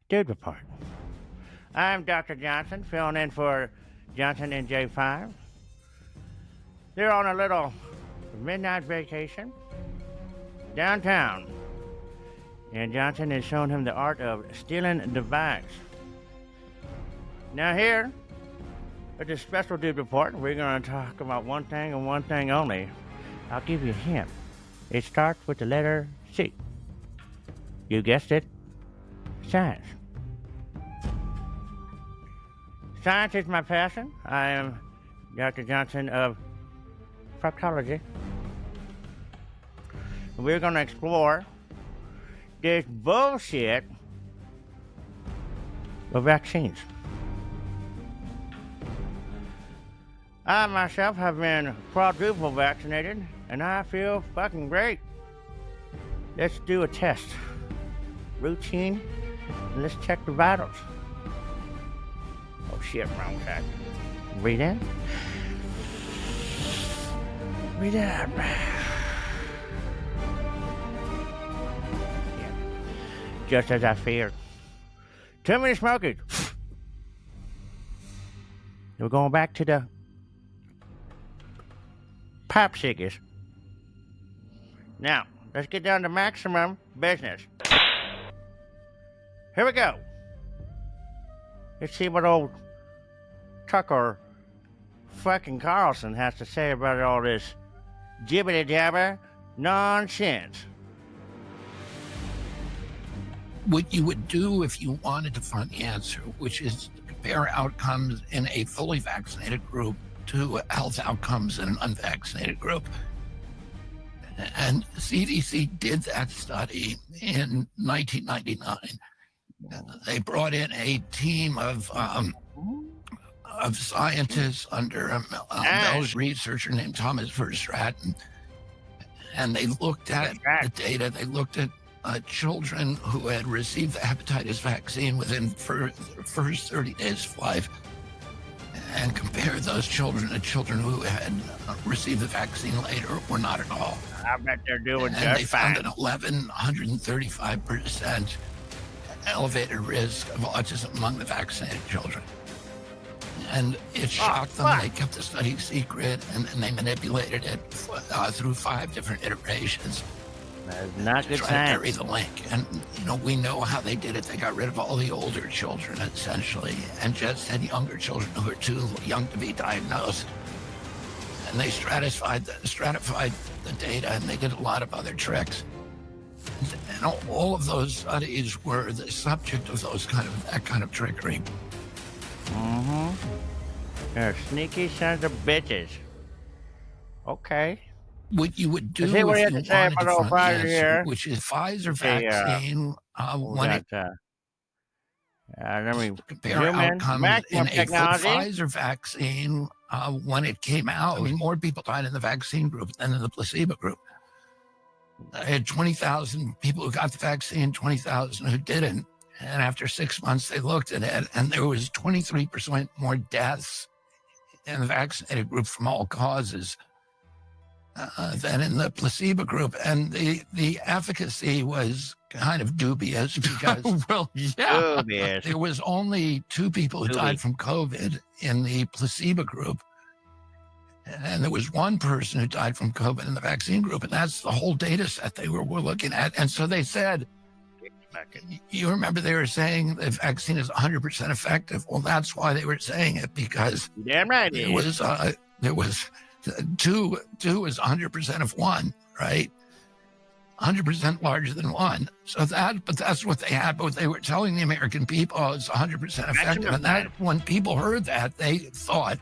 Dude Report. I'm Dr. Johnson, filling in for Johnson and J5. They're on a little midnight vacation downtown, and Johnson is showing him the art of stealing the bags. Now here, at this special Dude Report, we're going to talk about one thing and one thing only. I'll give you a hint. It starts with the letter C. You guessed it, science. Science is my passion. I am Dr. Johnson of proctology. We're going to explore this bullshit of vaccines. I myself have been quadruple vaccinated, and I feel fucking great. Let's do a test. Routine, and let's check the vitals. Oh shit, wrong side. Breathe in. Breathe out. Yeah. Just as I feared. Too many smokers. We're going back to the popsicles. Now, let's get down to maximum business. Here we go. Let's see what old Tucker fucking Carlson has to say about all this jibbity-jabber nonsense. What you would do if you wanted to find the answer, which is to compare outcomes in a fully vaccinated group to health outcomes in an unvaccinated group. And CDC did that study in 1999. They brought in a team of scientists under a Belgian researcher named Thomas Verstraeten, and they looked at the data. They looked at children who had received the hepatitis vaccine within the first 30 days of life, and compared those children to children who had received the vaccine later or not at all. I bet they're doing and they just fine. found an 135% elevated risk of autism among the vaccinated children. And it shocked them. They kept the study secret, and then they manipulated it through 5 different iterations. That is not good to try to science. bury the link. And, we know how they did it. They got rid of all the older children, essentially, and just had younger children who were too young to be diagnosed. And they stratified the data, and they did a lot of other tricks. And all of those studies were the subject of that kind of trickery. Mm-hmm. They're sneaky sons of bitches. Okay. What you would do if See you what he wanted has to say to about find the Pfizer answer, here. which is Pfizer See, vaccine, when it let me compare zoom in. outcomes Maximum in a full technology. Pfizer vaccine, when it came out, more people died in the vaccine group than in the placebo group. I had 20,000 people who got the vaccine, 20,000 who didn't. And after 6 months, they looked at it, and there was 23% more deaths in the vaccinated group from all causes than in the placebo group. And the efficacy was kind of dubious because Dubious. there was only 2 people who died from COVID in the placebo group. And there was 1 person who died from COVID in the vaccine group, and that's the whole data set they were looking at. And so they said, you remember they were saying the vaccine is 100% effective. Well, that's why they were saying it, because Damn right there was 2 is 100% of 1, right? 100% larger than 1. So but that's what they had. But they were telling the American people it's 100% effective. And that when people heard that, they thought,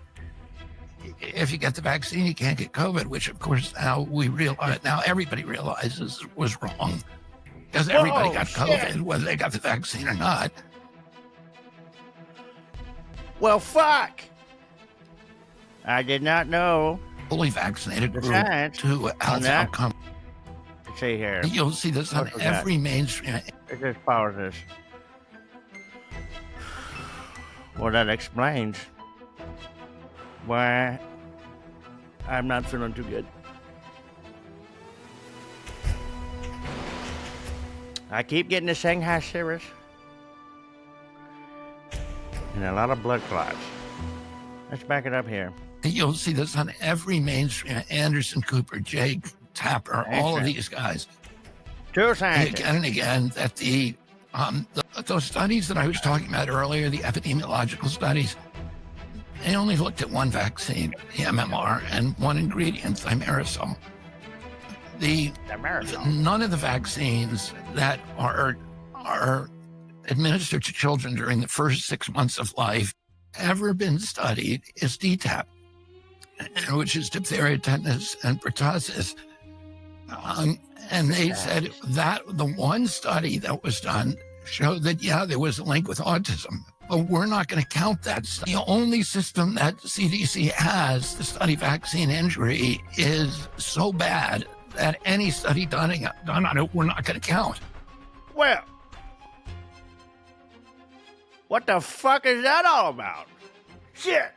if you get the vaccine, you can't get COVID, which of course now everybody realizes was wrong. Because everybody got COVID, whether they got the vaccine or not. Well, fuck. I did not know. Fully vaccinated The group science to health that. outcome. Let's see here. You'll see this on every mainstream. Let's just pause this. Well, that explains why I'm not feeling too good. I keep getting the Shanghai shivers. and a lot of blood clots. Let's back it up here. You'll see this on every mainstream. Anderson, Cooper, Jake, Tapper, all of these guys. True scientists. Again and again, that those studies that I was talking about earlier, the epidemiological studies, they only looked at one vaccine, the MMR, and one ingredient, thimerosal. None of the vaccines that are administered to children during the first 6 months of life ever been studied is DTaP, which is diphtheria, tetanus, and pertussis. And they said that the one study that was done showed that, yeah, there was a link with autism, but we're not going to count that study. The only system that CDC has to study vaccine injury is so bad that any study done on it, we're not going to count. Well, what the fuck is that all about? Shit!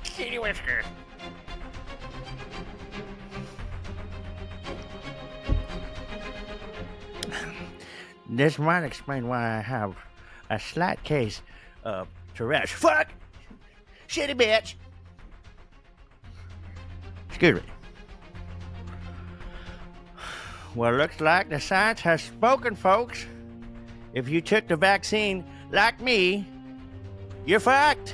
Kitty whiskers. This might explain why I have a slight case of Tourette's. Fuck! Shitty bitch! Excuse me. Well, looks like the science has spoken, folks. If you took the vaccine like me, you're fucked.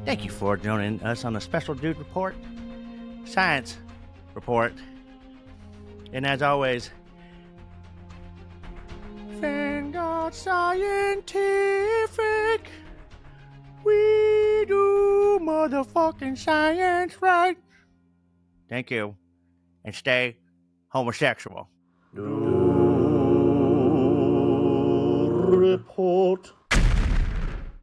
Thank you for joining us on the Special Dude Report, Science Report. And as always, thank God scientific. We do motherfucking science right. Thank you. And stay homosexual. Report.